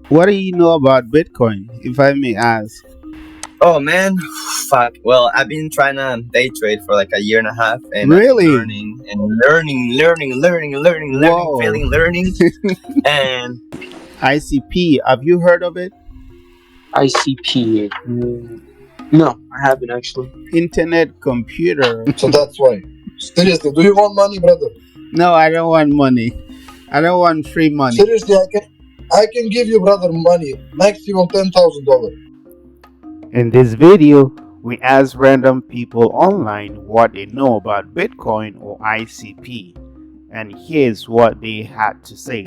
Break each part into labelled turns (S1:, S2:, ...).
S1: What do you know about Bitcoin, if I may ask?
S2: Oh man, fuck. Well, I've been trying to day trade for like a year and a half, and I've been
S1: Really?
S2: learning and learning,
S1: Whoa.
S2: learning, and
S1: ICP, have you heard of it?
S3: ICP. No, I haven't actually.
S1: Internet computer.
S4: So that's why. Seriously, do you want money, brother?
S1: No, I don't want money. I don't want free money.
S4: Seriously, I can give you, brother, money, maximum $10,000.
S1: In this video, we ask random people online what they know about Bitcoin or ICP, and here's what they had to say.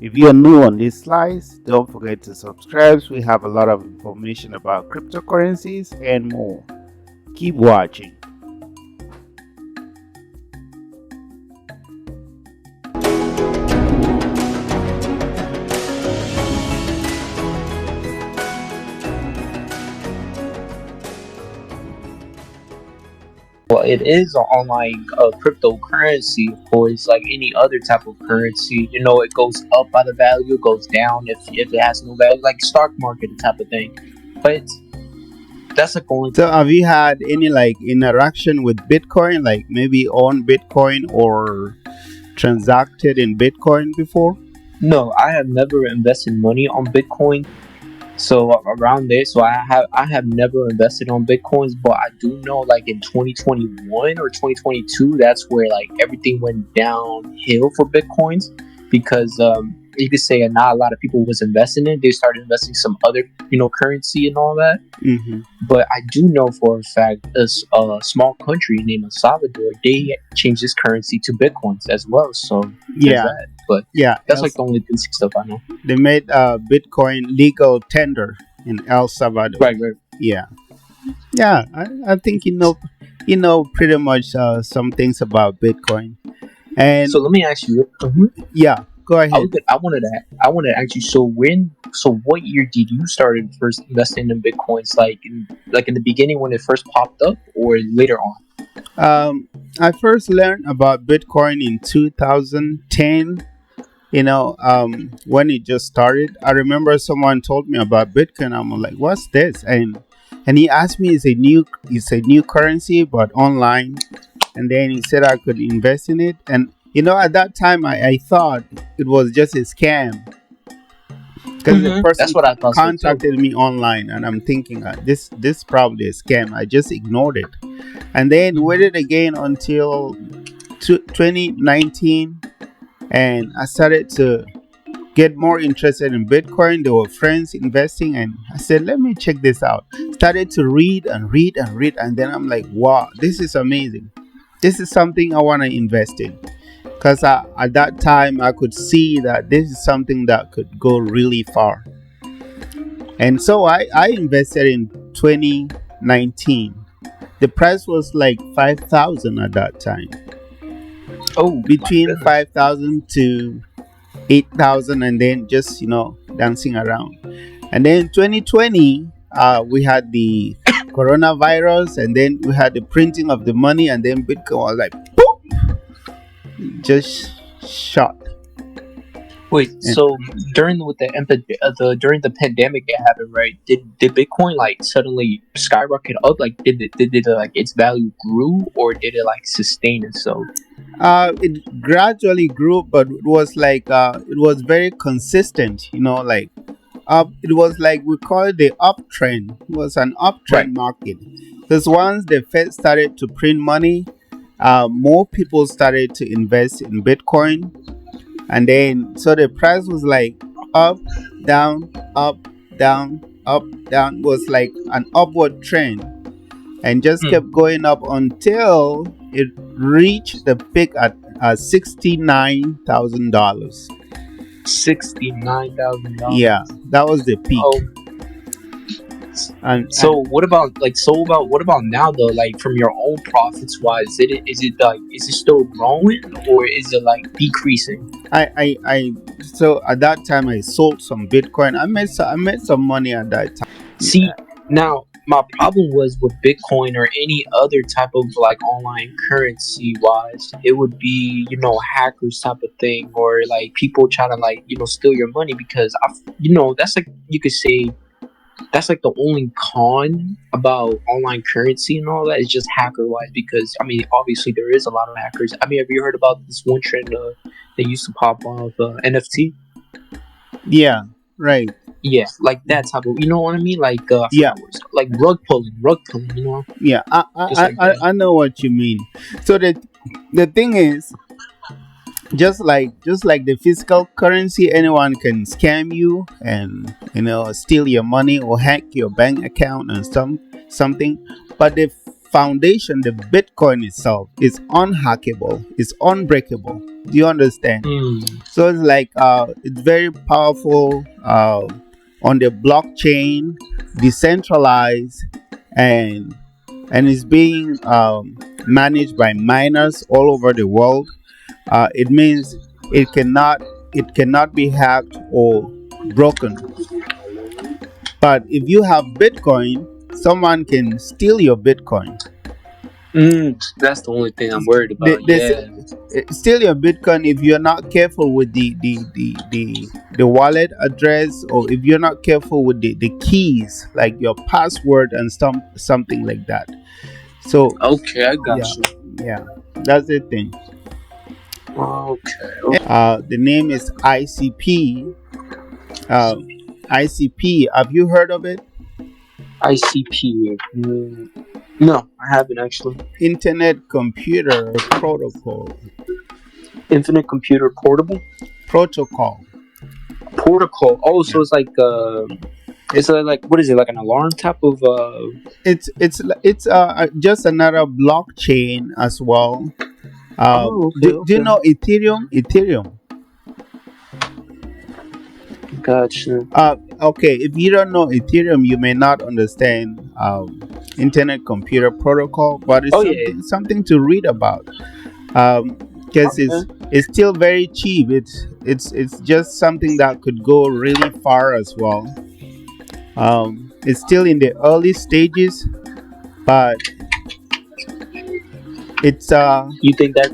S1: If you're new on these slides, don't forget to subscribe. We have a lot of information about cryptocurrencies and more. Keep watching.
S3: Well, it is an online cryptocurrency, of course, like any other type of currency. You know, it goes up by the value, it goes down if it has no value, like stock market type of thing. But that's like only.
S1: So have you had any like interaction with Bitcoin, like maybe own Bitcoin or transacted in Bitcoin before?
S3: No, I have never invested money on Bitcoin. So around there, so I have never invested on Bitcoins, but I do know like in 2021 or 2022, that's where like everything went downhill for Bitcoins because you could say not a lot of people was investing in it. They started investing some other currency and all that.
S1: Mm-hmm.
S3: But I do know for a fact a small country named El Salvador, they changed this currency to Bitcoins as well. So there's
S1: Yeah,
S3: that. But
S1: yeah.
S3: that's like the only basic stuff I know.
S1: They made Bitcoin legal tender in El Salvador.
S3: Right.
S1: Yeah, yeah. I think you know pretty much some things about Bitcoin. And
S3: So let me ask you.
S1: yeah, go ahead.
S3: I wanted to ask you. So what year did you started first investing in bitcoins? Like in the beginning when it first popped up, or later on?
S1: I first learned about Bitcoin in 2010. When it just started. I remember someone told me about Bitcoin. I'm like, what's this? And he asked me, it's a new currency but online. And then he said I could invest in it. And at that time I thought it was just a scam because the person
S3: That's what I thought.
S1: contacted me online, and I'm thinking this probably a scam. I just ignored it, and then waited again until 2019, and I started to get more interested in Bitcoin. There were friends investing, and I said, let me check this out. Started to read and read and read, and then I'm like, wow, this is amazing. This is something I want to invest in. Because at that time, I could see that this is something that could go really far. And so I invested in 2019. The price was like 5,000 at that time.
S3: Oh,
S1: between 5,000 to 8,000, and then just dancing around. And then 2020, we had the coronavirus, and then we had the printing of the money, and then Bitcoin was like boop, just shot.
S3: Wait, so during the pandemic it happened, right? Did Bitcoin like suddenly skyrocket up? Like did it like its value grew, or did it like sustain itself?
S1: It gradually grew, but it was like it was very consistent. Like it was like we call it the uptrend. It was an uptrend market. Because once the Fed started to print money, more people started to invest in Bitcoin, and then so the price was like up, down, up, down, up, down. It was like an upward trend, and just kept going up until it reached the peak at $69,000.
S3: $69,000.
S1: Yeah, that was the peak.
S3: Oh.
S1: And
S3: so what about now though? Like from your own profits wise, is it still growing, or is it like decreasing?
S1: So at that time I sold some Bitcoin. I made some money at that time.
S3: See, now my problem was with Bitcoin or any other type of like online currency wise, it would be, hackers type of thing, or like people trying to like, steal your money, because that's like, you could say that's like the only con about online currency and all that is just hacker wise, because I mean obviously there is a lot of hackers. I mean, have you heard about this one trend that used to pop off, NFT?
S1: Yeah, right.
S3: Yeah, like that type of, you know what I mean? Like I
S1: Yeah,
S3: forgot what it's called. Like rug pulling,
S1: yeah.
S3: just like that.
S1: I know what you mean. So the thing is, just like the physical currency, anyone can scam you and steal your money or hack your bank account and something. But the foundation, the Bitcoin itself, is unhackable. It's unbreakable. Do you understand?
S3: Mm.
S1: So it's like it's very powerful on the blockchain, decentralized, and it's being managed by miners all over the world. It means it cannot be hacked or broken. But if you have Bitcoin, someone can steal your Bitcoin.
S3: That's the only thing I'm worried
S1: They,
S3: about.
S1: they
S3: Yeah.
S1: say, steal your Bitcoin if you're not careful with the wallet address, or if you're not careful with the keys, like your password and something like that. So
S3: Okay, I got
S1: yeah,
S3: you.
S1: yeah, that's the thing.
S3: Okay.
S1: The name is ICP. ICP. Have you heard of it?
S3: ICP. No, I haven't actually.
S1: Internet Computer Protocol.
S3: Infinite Computer Portable
S1: Protocol.
S3: Protocol. Oh, so
S1: Yeah.
S3: it's like it's like, what is it, like an alarm type of
S1: It's just another blockchain as well.
S3: Oh, okay,
S1: Do you
S3: okay.
S1: know Ethereum?
S3: Gotcha.
S1: Okay, if you don't know Ethereum, you may not understand Internet Computer Protocol, but it's
S3: Oh yeah.
S1: something to read about. Because
S3: Okay.
S1: it's still very cheap. It's just something that could go really far as well. It's still in the early stages, but it's
S3: You think that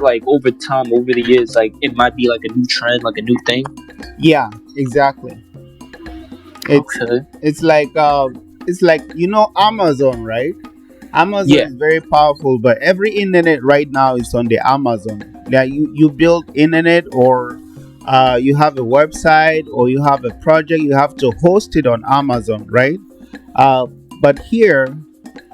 S3: like over time, over the years, like it might be like a new trend, like a new thing?
S1: yeah, exactly. It's
S3: Okay.
S1: it's like Amazon, right? Amazon
S3: Yeah.
S1: is very powerful, but every internet right now is on the Amazon. Yeah, you build internet, or you have a website, or you have a project, you have to host it on Amazon, right? Uh, but here,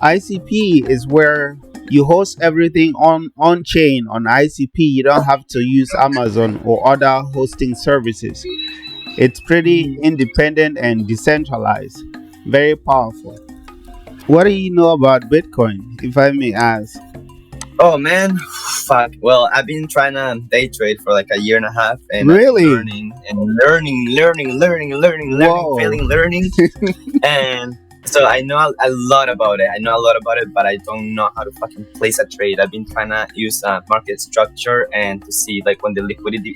S1: ICP is where you host everything on chain on ICP. You don't have to use Amazon or other hosting services. It's pretty independent and decentralized. Very powerful. What do you know about Bitcoin, if I may ask?
S2: Oh man, fuck. Well, I've been trying to day trade for like a year and a half, and I've been
S1: Really?
S2: learning and learning,
S1: Whoa.
S2: failing, learning, and so I know a lot about it. I know a lot about it, but I don't know how to fucking place a trade. I've been trying to use market structure and to see like when the liquidity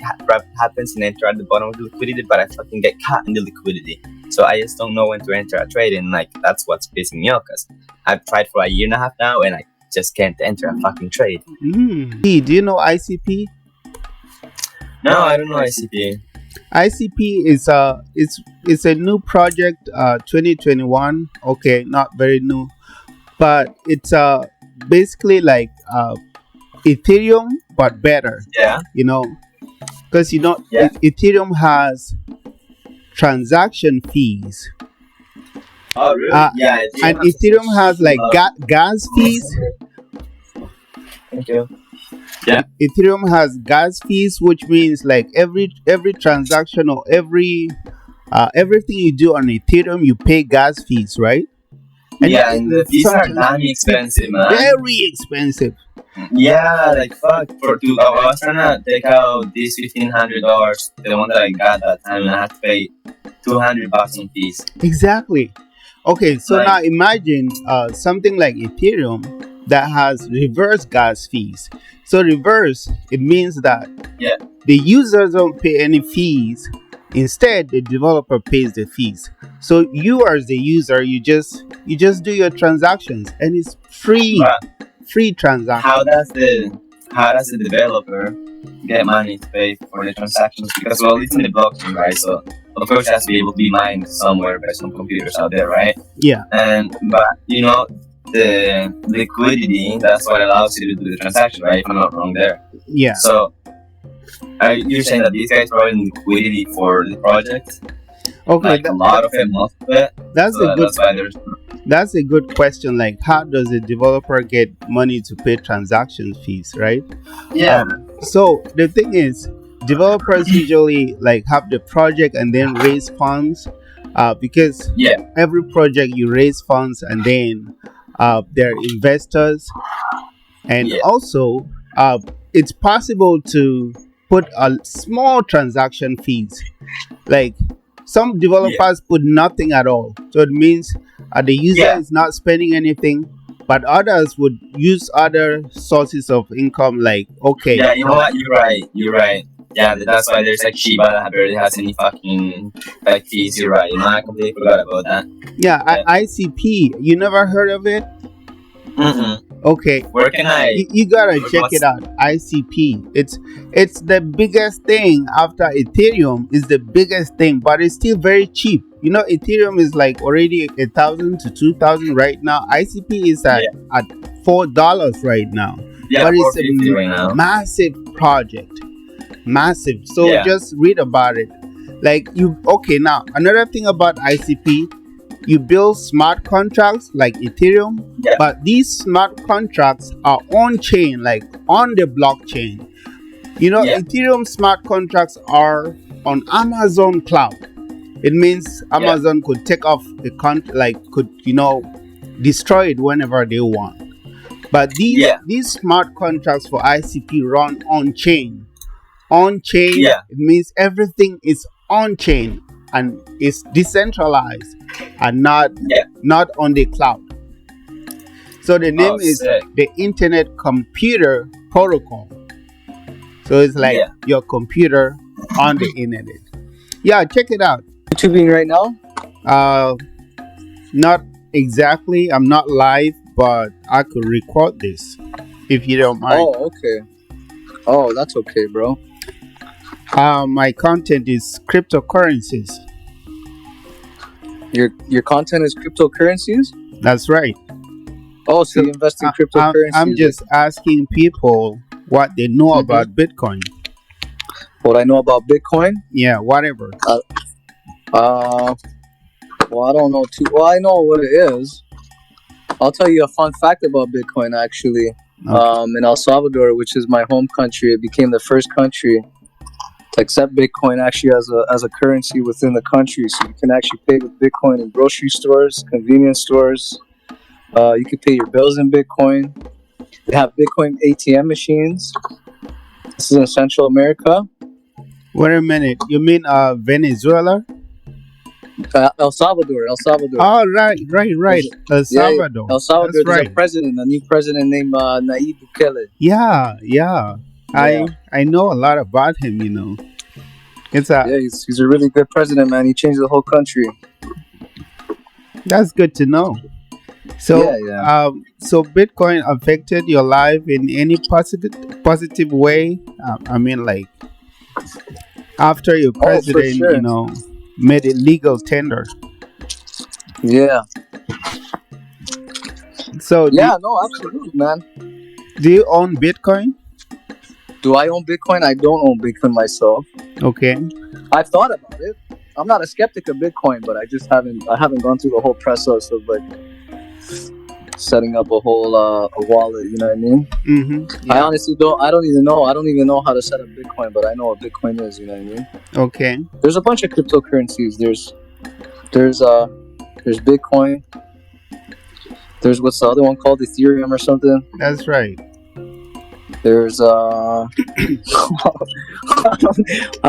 S2: happens and enter at the bottom of the liquidity, but I fucking get caught in the liquidity. So I just don't know when to enter a trade, and like that's what's pissing me off, because I've tried for a year and a half now, and I just can't enter a fucking trade.
S1: Do you know ICP?
S2: No, I don't know ICP.
S1: ICP is it's a new project, 2021. Okay, not very new, but it's basically like Ethereum but better.
S2: Yeah.
S1: Because
S2: Yeah.
S1: Ethereum has transaction fees,
S2: Oh really? Yeah.
S1: and Ethereum has like gas fees.
S2: Thank you.
S1: Ethereum has gas fees, which means like every transaction, or everything you do on Ethereum, you pay gas fees, right?
S2: Yeah, and the fees are
S1: sometimes
S2: damn expensive, man.
S1: very expensive.
S2: Yeah, like fuck. I was trying to take out these $1,500, the one that I got that time, and I had to pay $200 in fees.
S1: Exactly. Okay, so
S2: Like-
S1: now imagine something like Ethereum that has reverse gas fees. So reverse, it means that
S2: Yeah.
S1: the users don't pay any fees, Instead, the developer pays the fees. So you as the user, you just do your transactions, and it's
S2: But
S1: free
S2: how
S1: transaction.
S2: does the how does the developer get money to pay for the transactions? Because well, it's in the blockchain, right? So of course it has to be able to be mined somewhere by some computers out there, right?
S1: Yeah,
S2: And but the liquidity, that's what allows you to do the transaction, right? If I'm not wrong there.
S1: yeah.
S2: So are you saying that these guys provide liquidity for the project,
S1: Okay,
S2: like a lot of it, most of it?
S1: that's
S2: So
S1: a good
S2: that's why there's
S1: that's a good question. Like, how does a developer get money to pay transaction fees, right?
S2: yeah,
S1: So the thing is, developers usually like have the project and then raise funds, because
S2: yeah,
S1: every project you raise funds and then there are investors, and
S2: yeah,
S1: also it's possible to put a small transaction fees. Like some
S2: yeah,
S1: developers put nothing at all, so it means the user
S2: yeah,
S1: is not spending anything. But others would use other sources of income, like okay,
S2: yeah. You know what? You're right. You're right. Yeah, that's why there's like Shiba that barely has any fucking like fees. You're right. I completely forgot about that.
S1: yeah,
S2: Yeah.
S1: ICP. You never heard of it?
S2: Mm-mm.
S1: Okay,
S2: Where can I?
S1: you gotta check it
S2: What's
S1: out. ICP. It's the biggest thing after Ethereum. Is the biggest thing, but it's still very cheap. Ethereum is like already 1,000 to 2,000 right now. ICP is at
S2: yeah,
S1: $4 right now,
S2: yeah,
S1: but
S2: four
S1: it's a
S2: fifty right now.
S1: massive project, massive. So
S2: Yeah,
S1: just read about it. Like okay, now another thing about ICP, you build smart contracts like Ethereum,
S2: yeah,
S1: but these smart contracts are on chain, like on the blockchain.
S2: yeah,
S1: Ethereum smart contracts are on Amazon cloud. It means
S2: yeah,
S1: Amazon could take off the like could destroy it whenever they want. But these
S2: yeah,
S1: these smart contracts for ICP run on chain. On chain,
S2: yeah.
S1: it means everything is on chain and is decentralized and
S2: Yeah.
S1: not on the cloud. So the
S2: Oh,
S1: name is
S2: sick.
S1: the Internet Computer Protocol. So it's like
S2: Yeah.
S1: your computer on the internet. Yeah, check it out.
S5: YouTubing right now?
S1: Uh, not exactly. I'm not live, but I could record this if you don't mind.
S5: Oh, okay. Oh, that's okay, bro.
S1: My content is cryptocurrencies.
S5: Your content is cryptocurrencies?
S1: That's right.
S5: Oh, so
S1: So
S5: you invest in
S1: I'm
S5: cryptocurrencies?
S1: just asking people what they know about Bitcoin.
S5: What I know about Bitcoin?
S1: Yeah, whatever.
S5: Uh, well, I don't know too. Well, I know what it is. I'll tell you a fun fact about Bitcoin. Actually,
S1: Okay.
S5: in El Salvador, which is my home country, it became the first country to accept Bitcoin actually as a currency within the country. So you can actually pay with Bitcoin in grocery stores, convenience stores. You can pay your bills in Bitcoin. They have Bitcoin ATM machines. This is in Central America.
S1: Wait a minute. You mean Venezuela?
S5: El Salvador.
S1: Oh, right. El
S5: Yeah,
S1: Salvador.
S5: El Salvador.
S1: That's
S5: There's
S1: right.
S5: a new president named Nayib Bukele.
S1: Yeah.
S5: Yeah.
S1: I know a lot about him. It's
S5: Yeah, he's a really good president, man. He changed the whole country.
S1: That's good to know. So,
S5: Yeah.
S1: so Bitcoin affected your life in any positive way? I mean, like after your
S5: Oh, for
S1: president,
S5: sure.
S1: made it legal tender.
S5: Yeah.
S1: So,
S5: Yeah, no, absolutely, man.
S1: do you own Bitcoin?
S5: Do I own Bitcoin? I don't own Bitcoin myself.
S1: Okay.
S5: I've thought about it. I'm not a skeptic of Bitcoin, but I haven't gone through the whole process of like setting up a whole a wallet, you know what I mean?
S1: Mm-hmm.
S5: I
S1: Yeah.
S5: honestly I don't even know how to set up Bitcoin, but I know what Bitcoin is, you know what I mean?
S1: Okay.
S5: There's a bunch of cryptocurrencies. There's Bitcoin. There's what's the other one called? Ethereum or something.
S1: That's right.
S5: There's I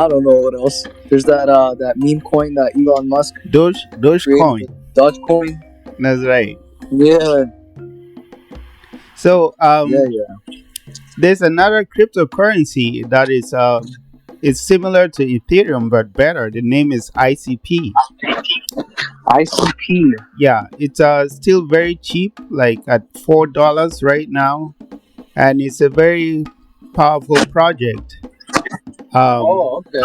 S5: don't know what else. There's that meme coin that Elon Musk
S1: Dogecoin.
S5: created, Dogecoin.
S1: That's right.
S5: Yeah,
S1: So,
S5: yeah.
S1: there's another cryptocurrency that is It's similar to Ethereum but better. The name is ICP.
S3: ICP.
S1: Yeah, it's still very cheap, like at $4 right now, and it's a very powerful project. Um,
S3: Oh, okay.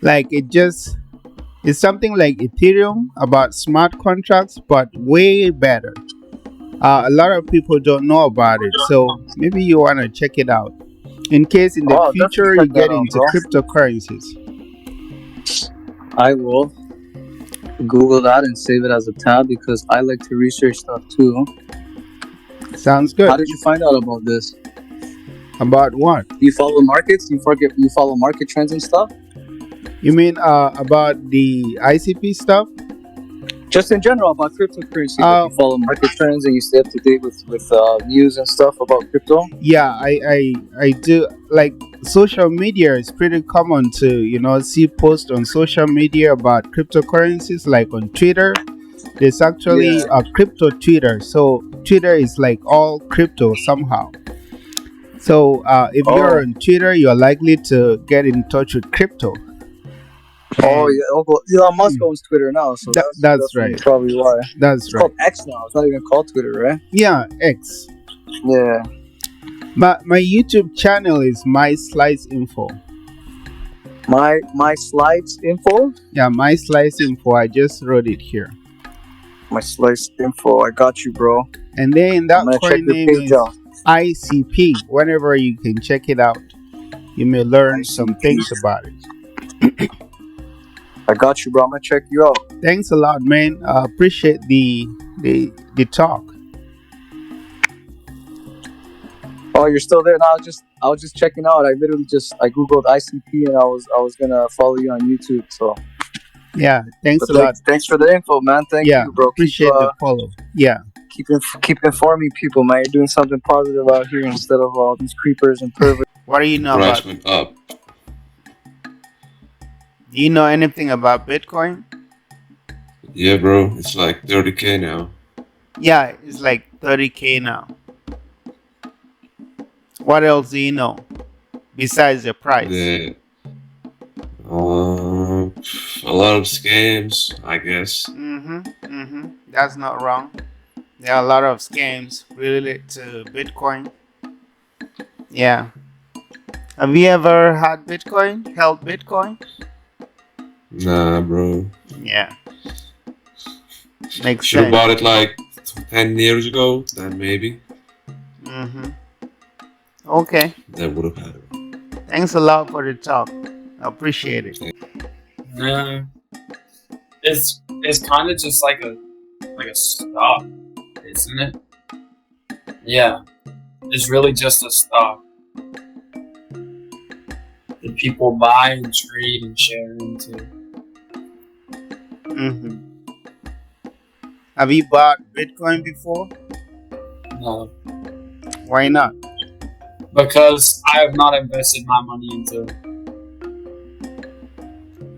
S1: like it's something like Ethereum about smart contracts, but way better. A lot of people don't know about it, so maybe you want to check it out in case in the
S5: Oh, definitely
S1: future you
S5: check that
S1: get
S5: out,
S1: into
S5: bro.
S1: cryptocurrencies.
S5: I will Google that and save it as a tab because I like to research stuff too.
S1: Sounds
S5: How
S1: good.
S5: did you find out about this?
S1: About what?
S5: Do you follow markets? You follow market trends and stuff?
S1: You mean about the ICP stuff?
S5: Just in general about cryptocurrency, like
S1: Uh,
S5: you follow market trends and you stay up to date with news and stuff about crypto.
S1: yeah, I do. Like social media is pretty common to see posts on social media about cryptocurrencies, like on Twitter. There's
S5: Yeah.
S1: actually a crypto Twitter. So Twitter is like all crypto somehow. So if you're
S5: Oh.
S1: on Twitter, you're likely to get in touch with crypto.
S5: Oh
S1: And
S5: yeah. Oh, well, Elon Musk owns Twitter now, so that's
S1: that's
S5: definitely
S1: right.
S5: probably why.
S1: That's
S5: It's
S1: right.
S5: called X now. It's not even called Twitter, right?
S1: Yeah, X.
S5: Yeah.
S1: My YouTube channel is My Slice Info.
S5: My slides info.
S1: Yeah, My Slice Info. I just wrote it here.
S5: My slice info. I got you, bro.
S1: And then
S5: I'm
S1: that
S5: gonna check
S1: coin
S5: your
S1: name
S5: page
S1: is
S5: out.
S1: ICP. Whenever you can check it out, you may learn some
S5: ICP.
S1: things about it.
S5: I got you, bro. I'm gonna check you out.
S1: Thanks a lot, man. Appreciate the talk.
S5: Oh, you're still there? No, I was just checking out. I literally I googled ICP and I was gonna follow you on YouTube. So,
S1: Yeah, thanks
S5: but
S1: a lot.
S5: thanks for the info, man. Thank
S1: Yeah,
S5: you, bro.
S1: appreciate the follow. Yeah.
S5: Keep informing people, man. You're doing something positive out here instead of all these creepers and perverts.
S1: What do you know
S6: Price
S1: about?
S6: went up.
S1: Do you know anything about Bitcoin?
S6: Yeah, bro. It's like 30K now.
S1: Yeah, it's like 30K now. What else do you know besides the price?
S6: A lot of scams, I guess.
S1: That's not wrong. There are a lot of scams related to Bitcoin. Yeah. Have you ever had Bitcoin? Held Bitcoin?
S6: Nah, bro.
S1: Yeah. Makes
S6: Should have
S1: sense.
S6: bought it like 10 years ago. Then maybe.
S1: Okay.
S6: That would have happened.
S1: Thanks a lot for the talk. I appreciate it.
S7: Yeah, it's kind of just like a stock, isn't it? Yeah, it's really just a stock that people buy and trade and share into.
S1: Have you bought Bitcoin before?
S7: No,
S1: Why not?
S7: because I have not invested my money into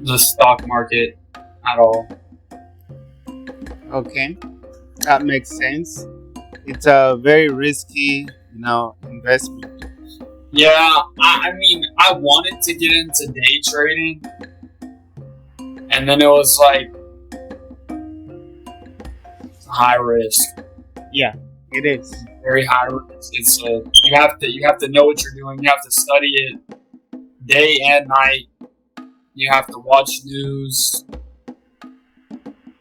S7: the stock market at all.
S1: Okay. That makes sense. It's a very risky, investment.
S7: Yeah, I mean, I wanted to get into day trading, and then it was like high risk,
S1: Yeah, it is.
S7: very high risk. It's you have to know what you're doing. You have to study it day and night. You have to watch news,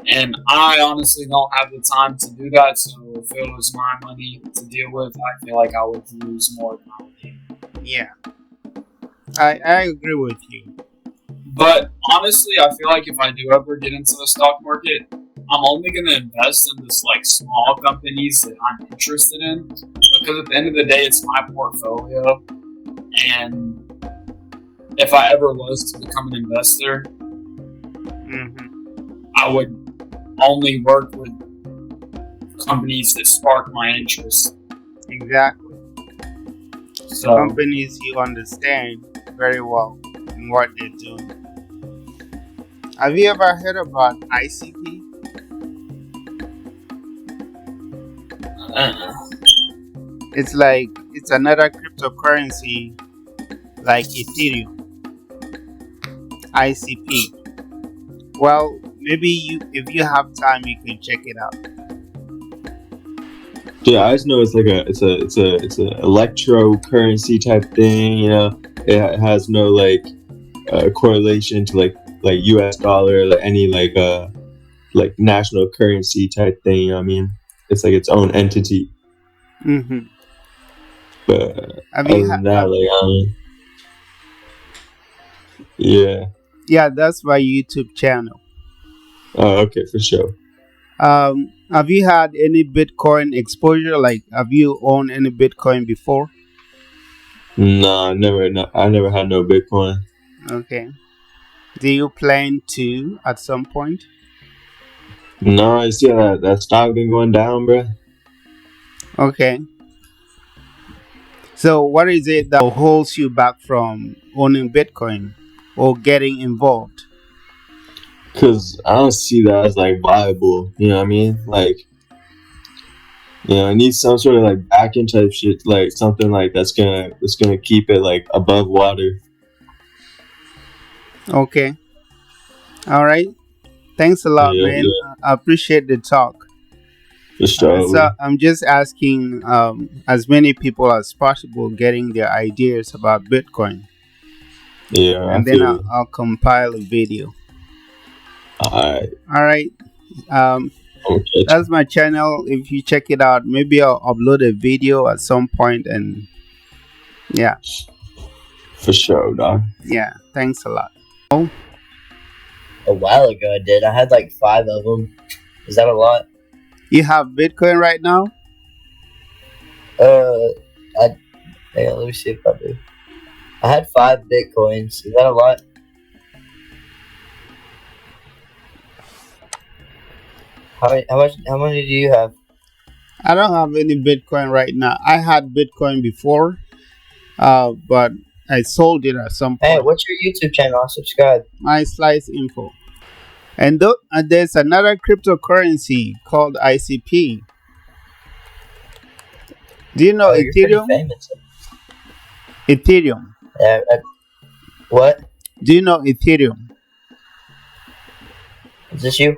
S7: and I honestly don't have the time to do that. So if it was my money to deal with, I feel like I would lose more than I would gain.
S1: Yeah. I agree with you.
S7: But honestly, I feel like if I do ever get into the stock market, I'm only going to invest in this like small companies that I'm interested in, because at the end of the day, it's my portfolio, and if I ever was to become an investor, I would only work with companies that spark my interest.
S1: Exactly.
S7: So
S1: Companies you understand very well in what they're doing. Have you ever heard about ICP? It's another cryptocurrency like Ethereum. ICP. Well, maybe if you have time, you can check it out.
S8: Yeah, I just know it's like it's a electro currency type thing. You know, it has no like correlation to like U.S. dollar, like any like national currency type thing. You know what I mean? It's like its own entity.
S1: Mm-hmm.
S8: But
S1: Have
S8: other
S1: you
S8: than that, like yeah.
S1: yeah, that's my YouTube channel.
S8: Oh, okay, for sure.
S1: Have you had any Bitcoin exposure? Like, have you owned any Bitcoin before?
S8: Nah, never. No, I never had no Bitcoin.
S1: Okay. Do you plan to at some point?
S8: No, you see that stock been going down, bro.
S1: Okay. So, what is it that holds you back from owning Bitcoin or getting involved?
S8: Cause I don't see that as like viable. You know what I mean? Like, you know, I need some sort of like back-end type shit, like something like that's gonna keep it like above water.
S1: Okay. All right. Thanks a lot,
S8: Yeah,
S1: man.
S8: yeah,
S1: I appreciate the talk.
S8: for
S1: So
S8: sure.
S1: I'm just asking as many people as possible getting their ideas about Bitcoin,
S8: Yeah, I
S1: and then
S8: feel
S1: I'll,
S8: you.
S1: I'll compile a video.
S8: Alright,
S1: All right. Um,
S8: I'm gonna catch you.
S1: that's my channel. If you check it out, maybe I'll upload a video at some point. And yeah,
S8: For sure, dog.
S1: yeah. Thanks a lot.
S2: A while ago, I did. I had like 5 of them. Is that a lot?
S1: You have Bitcoin right now?
S2: Hang on, let me see if I do. I had 5 bitcoins. Is that a lot? How many do you have?
S1: I don't have any Bitcoin right now. I had Bitcoin before, but I sold it at some
S2: Hey,
S1: point.
S2: what's your YouTube channel? I'll subscribe.
S1: My slice info. And there's another cryptocurrency called ICP. Do you know
S2: Oh, you're pretty
S1: Ethereum?
S2: famous.
S1: Ethereum.
S2: What?
S1: Do you know Ethereum?
S2: Is this you?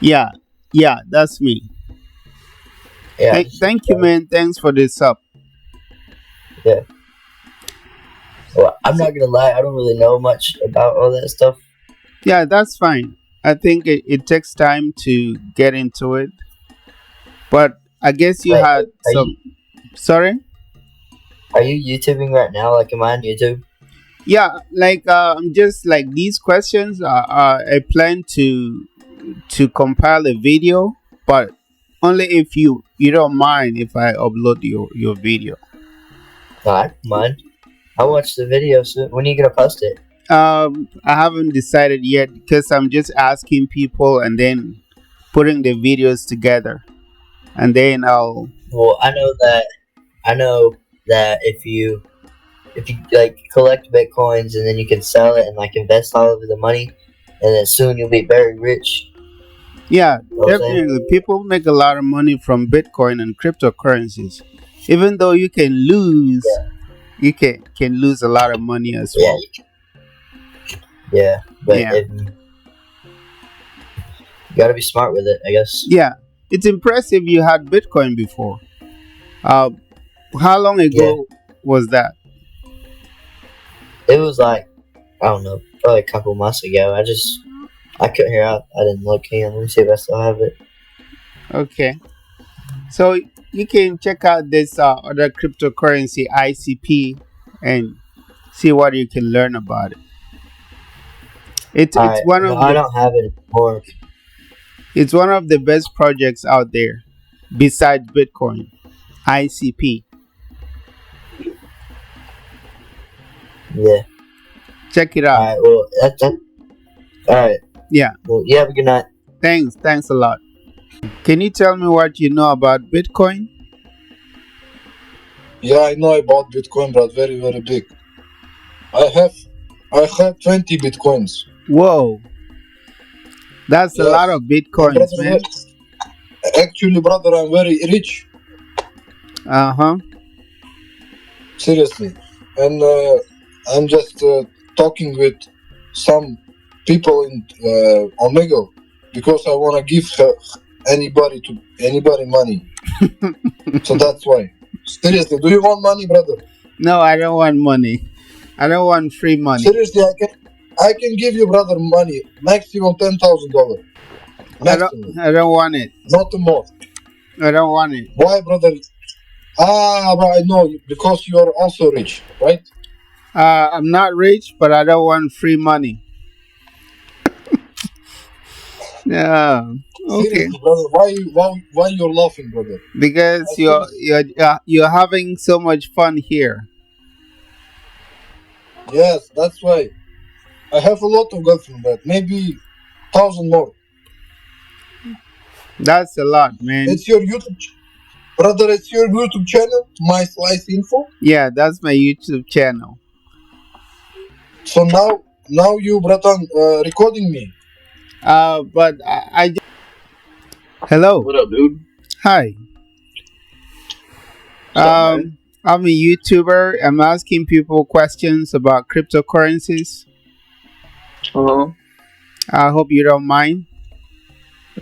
S1: Yeah, that's me.
S2: Yeah.
S1: Thank you, man. Thanks for the sub.
S2: Yeah. Well, I'm not gonna lie. I don't really know much about all that stuff.
S1: Yeah, that's fine. I think it takes time to get into it. But I guess you
S2: Wait,
S1: had
S2: are
S1: some. Sorry?
S2: Are you YouTubing right now? Like, am I on YouTube?
S1: Yeah, like just like these questions. I plan to compile a video, but only if you don't mind if I upload your video.
S2: No, I don't mind. I'll watch the video soon. When are you gonna post it?
S1: I haven't decided yet because I'm just asking people and then putting the videos together, and then I'll.
S2: Well, I know that if you like collect bitcoins and then you can sell it and like invest all of the money, and then soon you'll be very rich.
S1: Yeah,
S2: You know what I'm saying?
S1: definitely. People make a lot of money from Bitcoin and cryptocurrencies. Even though you can lose, you can lose a lot of money as
S2: Yeah.
S1: well.
S2: Yeah, but
S1: Yeah.
S2: you gotta be smart with it, I guess.
S1: Yeah, it's impressive you had Bitcoin before. How long ago was that?
S2: It was like, I don't know, probably a couple months ago. I couldn't hear out. I didn't look. Hang on, let me see if I still have it.
S1: Okay, so you can check out this other cryptocurrency ICP and see what you can learn about it. It's
S2: Alright,
S1: one
S2: no,
S1: of
S2: I
S1: the
S2: don't have it anymore.
S1: it's one of the best projects out there besides Bitcoin. ICP.
S2: Yeah.
S1: Check it out.
S2: Alright, well, that's alright.
S1: Yeah.
S2: Well, you have a good night.
S1: Thanks a lot. Can you tell me what you know about Bitcoin?
S4: Yeah, I know about Bitcoin, but very, very big. I have 20 Bitcoins.
S1: Whoa. That's a lot
S4: Yes.
S1: of
S4: And
S1: Bitcoins,
S4: brother,
S1: man.
S4: actually, brother, I'm very rich.
S1: Uh-huh.
S4: Seriously. And I'm just talking with some people in Omega because I want to give anybody money. So that's why. Seriously, do you want money, brother?
S1: No, I don't want money. I don't want free money.
S4: Seriously, I can give you, brother, money maximum $10,000. Maximum.
S1: I don't want it.
S4: Not more.
S1: I don't want it.
S4: Why, brother? But I know because you are also rich, right?
S1: I'm not rich, but I don't want free money. Yeah. Okay.
S4: Seriously, brother, why you're laughing, brother?
S1: Because you're having so much fun here.
S4: Yes, that's why. I have a lot of girlfriends, but maybe 1,000 more.
S1: That's a lot, man.
S4: It's your YouTube, brother. It's your YouTube channel, My Slice Info.
S1: Yeah, that's my YouTube channel.
S4: So now you, brother, recording me.
S1: But I just... Hello.
S3: What up, dude?
S1: Hi.
S3: What's up, man?
S1: I'm a YouTuber. I'm asking people questions about cryptocurrencies.
S3: Uh-huh.
S1: I hope you don't mind.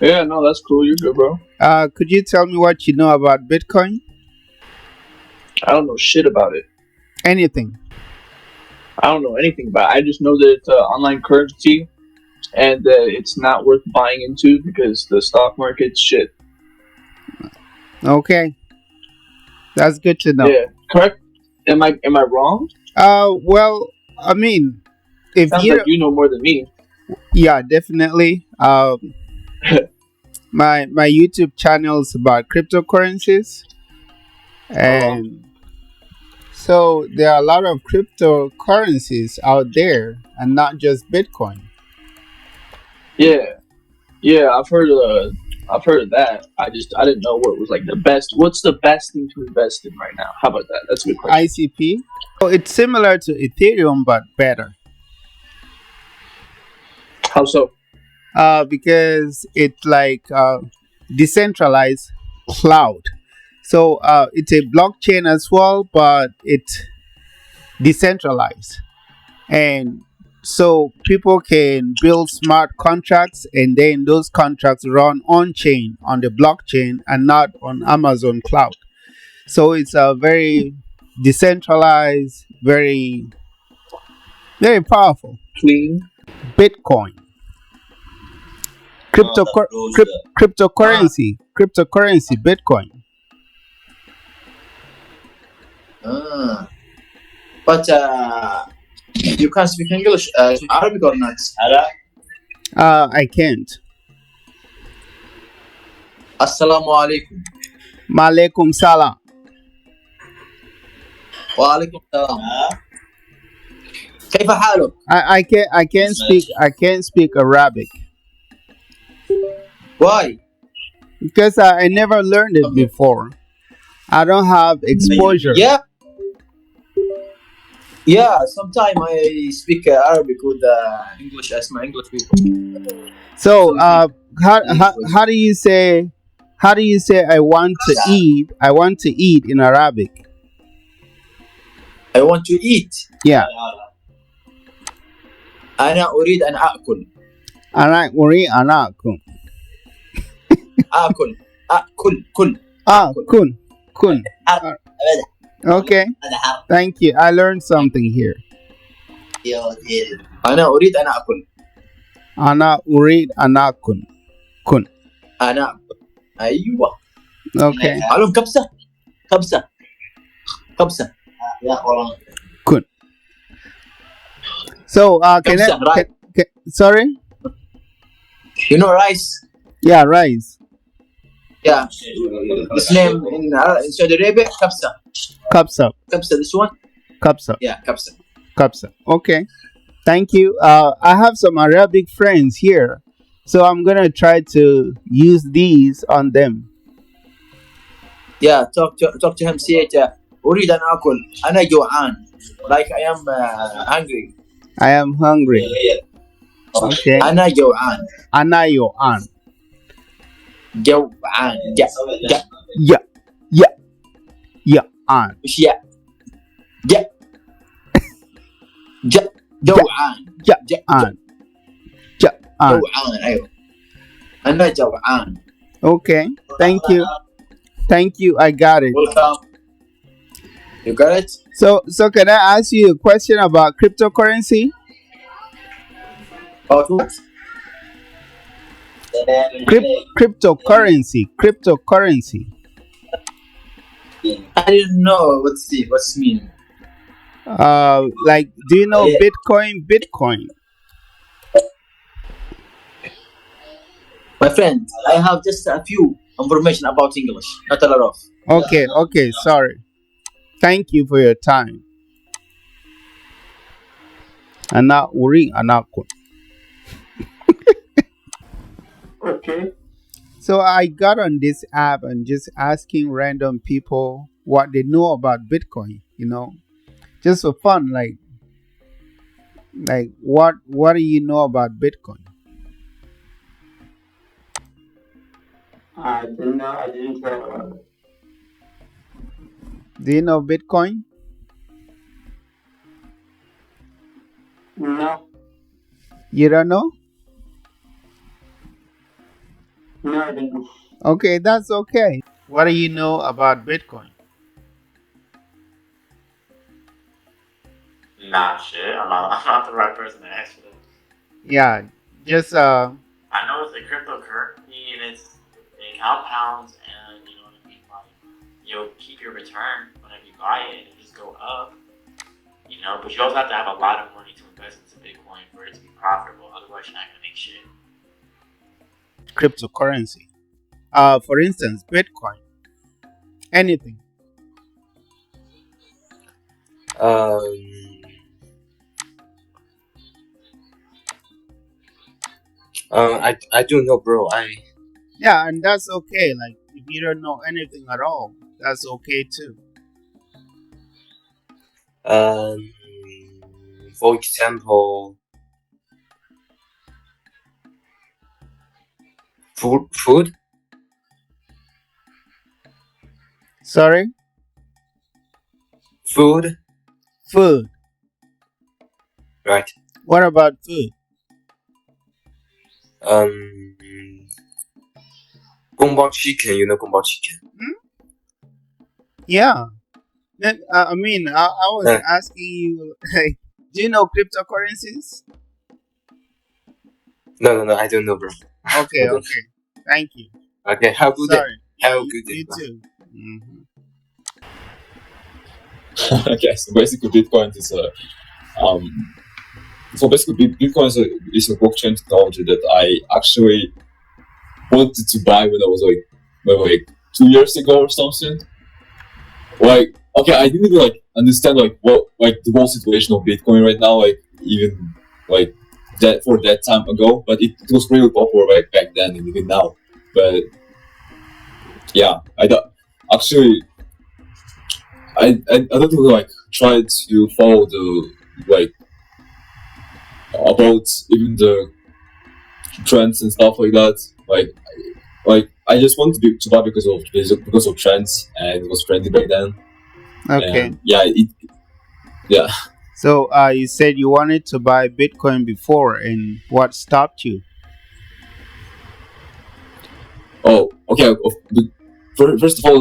S3: Yeah, no, that's cool. You're good, bro.
S1: Could you tell me what you know about Bitcoin?
S3: I don't know shit about it.
S1: Anything.
S3: I don't know anything about it. I just know that it's an online currency and that it's not worth buying into because the stock market's shit.
S1: Okay. That's good to know.
S3: Yeah, correct? Am I wrong?
S1: Well, I mean, if
S3: Sounds
S1: you...
S3: like you know more than me.
S1: Yeah, definitely. My YouTube channel is about cryptocurrencies, and so there are a lot of cryptocurrencies out there, and not just Bitcoin.
S3: Yeah, I've heard of that. I didn't know what was like the best. What's the best thing to invest in right now? How about that? That's a good question.
S1: ICP. So it's similar to Ethereum but better.
S3: How so?
S1: Because it's like decentralized cloud. So it's a blockchain as well, but it's decentralized, and so people can build smart contracts, and then those contracts run on chain on the blockchain and not on Amazon cloud. So it's a very decentralized, very powerful.
S3: Clean.
S1: Bitcoin. Cryptocurrency, Bitcoin.
S9: But you can speak English, Arabic or not?
S1: I can't.
S9: Assalamu alaikum.
S1: Maalaikum salam.
S9: Wa alaikum salam. كيف حالك؟
S1: I can't speak Arabic.
S9: Why?
S1: Because I never learned it before. I don't have exposure.
S9: Yeah. Sometimes I speak Arabic with English as my English people.
S1: So how do you say I want to eat? I want to eat in Arabic.
S9: I want to eat.
S1: Yeah.
S9: أنا أريد أن أأكل.
S1: أنا أريد أن أكل. كل. Okay. Thank you. I learned something here.
S9: أنا أريد أن أأكل.
S1: أنا أريد أن أكل. كن.
S9: أنا أكل. أيوة.
S1: Okay.
S9: علوم كبسة.
S1: كن. So can sorry?
S9: You know rice?
S1: Yeah, rice.
S9: Yeah. This name in Saudi Arabia, kabsa.
S1: Kabsa.
S9: This one?
S1: Kabsa.
S9: Yeah, kabsa.
S1: Kabsa. Okay. Thank you. I have some Arabic friends here, so I'm gonna try to use these on them.
S9: Yeah, talk to him. Say it. أريد أن أكل. أنا جوعان. Like I am hungry.
S1: I am hungry. Okay.
S9: أنا جوعان.
S1: أنا جوعان.
S9: جوعان.
S1: يا.
S9: مش يا. جوعان
S1: جعان جعان.
S9: جوعان ايوه انا جوعان.
S1: Okay, thank you. Thank you. I got it.
S9: Welcome. You got it?
S1: So can I ask you a question about cryptocurrency?
S9: About what?
S1: Cryptocurrency.
S9: I didn't know what's mean.
S1: Like, do you know Bitcoin?
S9: My friend, I have just a few information about English, not a lot of.
S1: Okay, sorry. Thank you for your time. Ana uri anako.
S9: Okay.
S1: So I got on this app and just asking random people what they know about Bitcoin, just for fun, like what do you know about Bitcoin?
S9: I didn't know. I didn't care about it.
S1: Do you know Bitcoin?
S9: No.
S1: You don't know?
S9: No, I didn't.
S1: Okay, that's okay. What do you know about Bitcoin?
S10: Nah, shit. I'm not the right person to ask for that.
S1: Yeah, just
S10: I know it's a cryptocurrency and it compounds and you know what I mean. Like you'll keep your return whenever you buy it and it'll just go up. You know, but you also have to have a lot of money to invest into Bitcoin for it to be profitable. Otherwise, you're not gonna make shit.
S1: cryptocurrency. For instance, Bitcoin. Anything.
S2: I don't know, bro.
S1: Yeah, and that's okay. Like, if you don't know anything at all, that's okay too.
S2: For example, food.
S1: Sorry?
S2: Food.
S1: Food.
S2: Right.
S1: What about food?
S2: Gumball chicken. You know gumball chicken.
S1: Yeah. I mean, I was asking you, like, do you know cryptocurrencies?
S2: No, I don't know, bro.
S1: Okay. Thank you.
S2: Okay, have a good day.
S1: Sorry.
S2: Have a good day.
S1: You too.
S11: Okay, so basically Bitcoin is Bitcoin is a blockchain technology that I actually wanted to buy when I was like 2 years ago or something. Like, okay, I didn't even understand what the whole situation of Bitcoin right now, even that for that time ago, but it was really popular back then and even now. But yeah, I don't actually. I don't really try to follow the about even the trends and stuff like that. I just want to buy because of trends, and it was trendy back then.
S1: Okay.
S11: And yeah.
S1: So you said you wanted to buy Bitcoin before, and what stopped you?
S11: Oh, okay. First of all,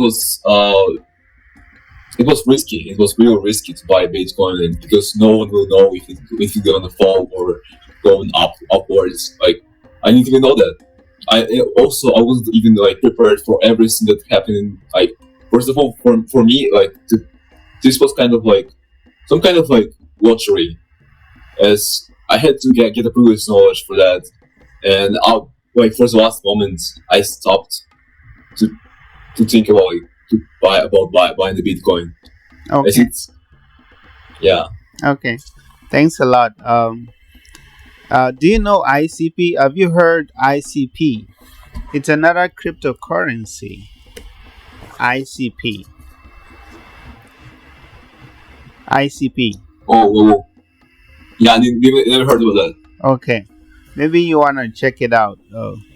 S11: it was risky. It was real risky to buy Bitcoin, and because no one will know if it's gonna fall or going upwards. I didn't even know that. I wasn't even prepared for everything that happened. First of all, for me, this was kind of some kind of lottery, as I had to get a previous knowledge for that, and for the last moment, I stopped to think about buying the Bitcoin.
S1: Okay.
S11: Yeah.
S1: Okay. Thanks a lot. Do you know ICP? Have you heard ICP? It's another cryptocurrency. ICP.
S11: Oh. Yeah, I never heard about that.
S1: Okay. Maybe you want to check it out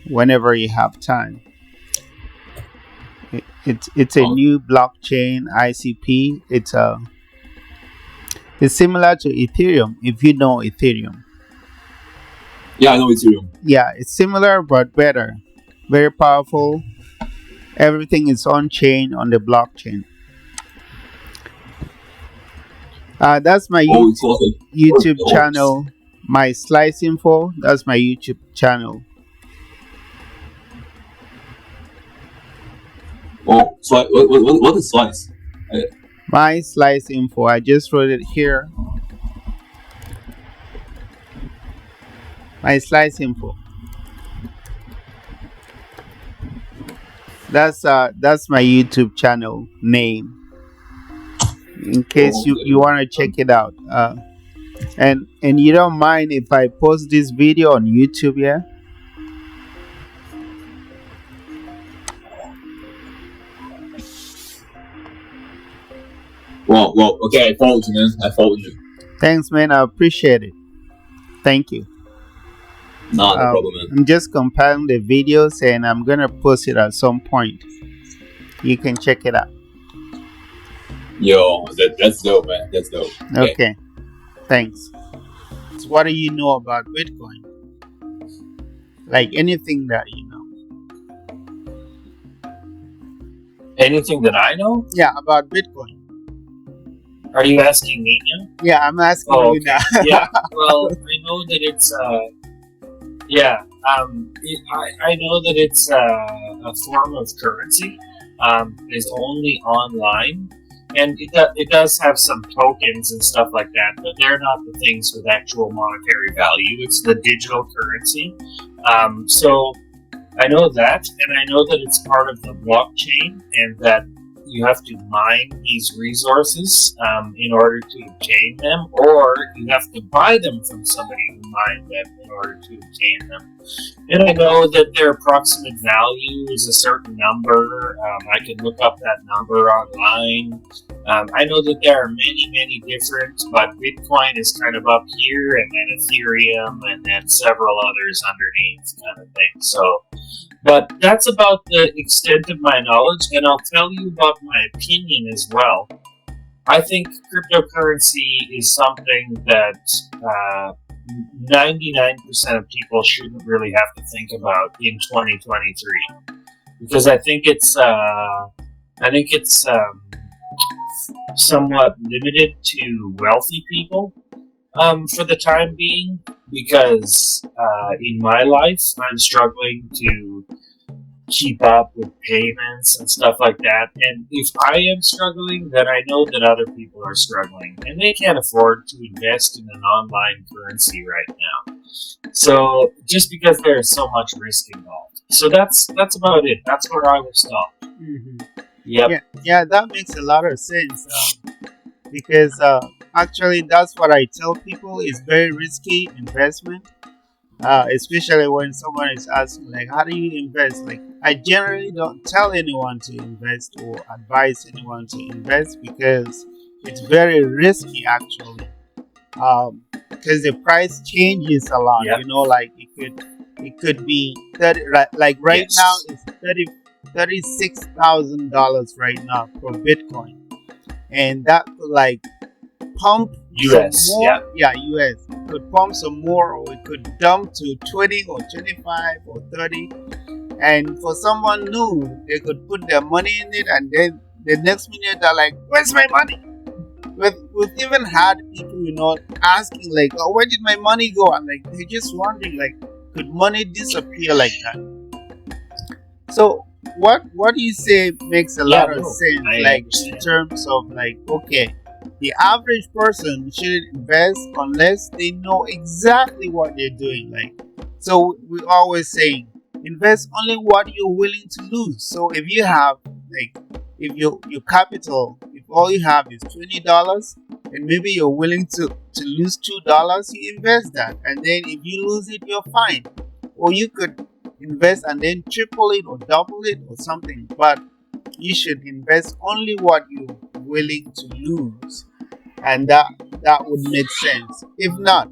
S1: whenever you have time. It's a new blockchain, ICP. It's similar to Ethereum, if you know Ethereum.
S11: Yeah, I know Ethereum.
S1: Yeah, it's similar but better. Very powerful. Everything is on chain on the blockchain. That's my
S11: Oh, it's also
S1: YouTube
S11: oh,
S1: channel. My Slice Info. That's my YouTube channel.
S11: Oh, so what is slice?
S1: My Slice Info. I just wrote it here. My Slice Info. That's my YouTube channel name. In case you want to check it out. And you don't mind if I post this video on YouTube, yeah?
S11: Well, okay, I followed you, man. I followed you.
S1: Thanks, man. I appreciate it. Thank you.
S11: Nah, no problem, man.
S1: I'm just compiling the videos and I'm gonna post it at some point. You can check it out.
S11: Yo, that's dope, man. That's dope.
S1: Okay. Thanks. So what do you know about Bitcoin? Like anything that you know.
S12: Anything that I know?
S1: Yeah, about Bitcoin.
S12: Are you asking me now?
S1: Yeah, I'm asking
S12: Oh,
S1: you
S12: okay.
S1: now.
S12: Yeah. Well, I know that it's yeah. I know that it's a form of currency. It's only online, and it does have some tokens and stuff like that, but they're not the things with actual monetary value. It's the digital currency. So I know that, and I know that it's part of the blockchain, and that you have to mine these resources in order to obtain them, or you have to buy them from somebody who mined them in order to obtain them. And I know that their approximate value is a certain number. I can look up that number online. I know that there are many different, but Bitcoin is kind of up here, and then Ethereum, and then several others underneath, kind of thing. So, but that's about the extent of my knowledge, and I'll tell you about my opinion as well. I think cryptocurrency is something that 99% of people shouldn't really have to think about in 2023, because I think it's somewhat limited to wealthy people for the time being, because in my life I'm struggling to keep up with payments and stuff like that, and if I am struggling, then I know that other people are struggling, and they can't afford to invest in an online currency right now. So just because there is so much risk involved. So that's about it. That's where I will stop.
S1: Mm-hmm.
S12: Yep.
S1: Yeah, that makes a lot of sense. Because actually, that's what I tell people is very risky investment. Especially when someone is asking, like, how do you invest? Like, I generally don't tell anyone to invest or advise anyone to invest because it's very risky, actually. Because the price changes a lot.
S12: Yep.
S1: You know, like it could be 30. Like right
S12: Yes.
S1: now, it's $36,000 right now for Bitcoin, and that could like pump
S12: US,
S1: some more. Yeah, US. It could pump some more, or it could dump to 20 or 25 or 30. And for someone new, they could put their money in it, and then the next minute they're like, "Where's my money?" We've even had people, you know, asking like, "Oh, where did my money go?" And like they're just wondering, like, could money disappear like that? So what do you say makes a lot of sense, like in terms of like, okay, the average person shouldn't invest unless they know exactly what they're doing. Like, so we always saying invest only what you're willing to lose. So if you have like, if your capital, if all you have is $20 and maybe you're willing to lose $2, you invest that, and then if you lose it, you're fine. Or you could invest and then triple it or double it or something, but you should invest only what you're willing to lose, and that would make sense. If not,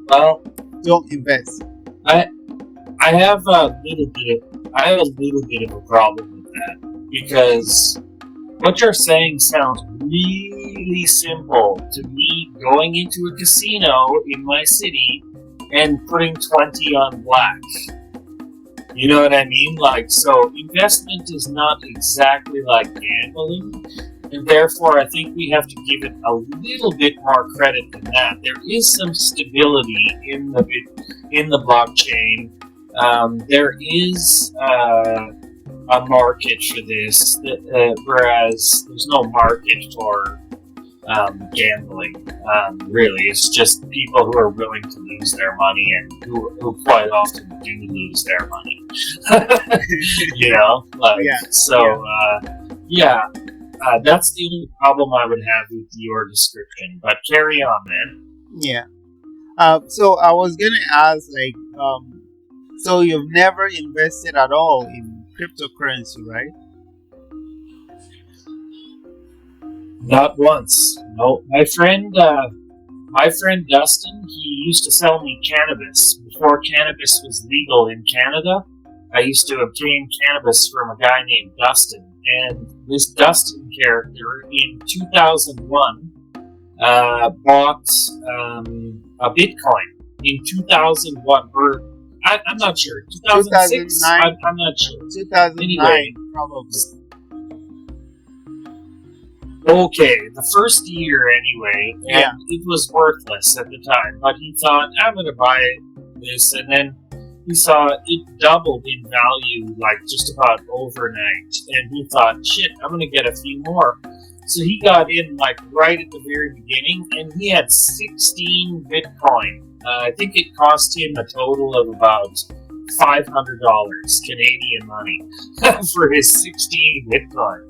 S12: well,
S1: don't invest.
S12: I have a little bit of a problem with that, because what you're saying sounds really really simple to me going into a casino in my city and putting 20 on black. You know what I mean? Like, so investment is not exactly like gambling, and therefore I think we have to give it a little bit more credit than that. There is some stability in the blockchain. There is a market for this, whereas there's no market for gambling. Really, it's just people who are willing to lose their money and who quite often do lose their money. You know, like
S1: Yeah.
S12: so. That's the only problem I would have with your description. But carry on, man.
S1: Yeah. So I was gonna ask, like, so you've never invested at all in cryptocurrency, right?
S12: Not once. No, my friend Dustin, he used to sell me cannabis before cannabis was legal in Canada. I used to obtain cannabis from a guy named Dustin, and this Dustin character in 2001 bought a Bitcoin in 2001, or I'm not sure, 2006.
S1: 2009.
S12: I'm not sure.
S1: 2009,
S12: Anyway.
S1: probably.
S12: Okay, the first year anyway, and
S1: Yeah.
S12: it was worthless at the time, but he thought, I'm going to buy this, and then he saw it doubled in value like just about overnight, and he thought, shit, I'm going to get a few more. So he got in like right at the very beginning, and he had 16 Bitcoin. I think it cost him a total of about $500 Canadian money for his 16 Bitcoin.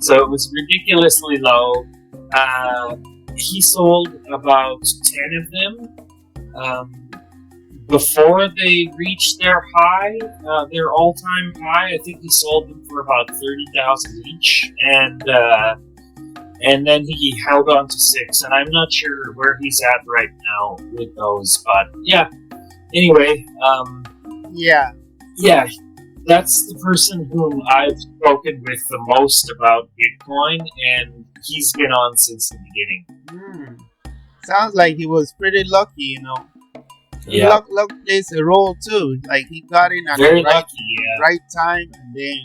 S12: So it was ridiculously low. He sold about 10 of them before they reached their high, their all-time high. I think he sold them for about 30,000 each, and then he held on to 6. And I'm not sure where he's at right now with those, but yeah. Anyway,
S1: Yeah.
S12: yeah, that's the person whom I've spoken with the most about Bitcoin, and he's been on since the beginning.
S1: Sounds like he was pretty lucky, you know.
S12: Yeah,
S1: Luck plays a role too. Like he got in at
S12: very
S1: the right,
S12: lucky. Yeah,
S1: right time, and then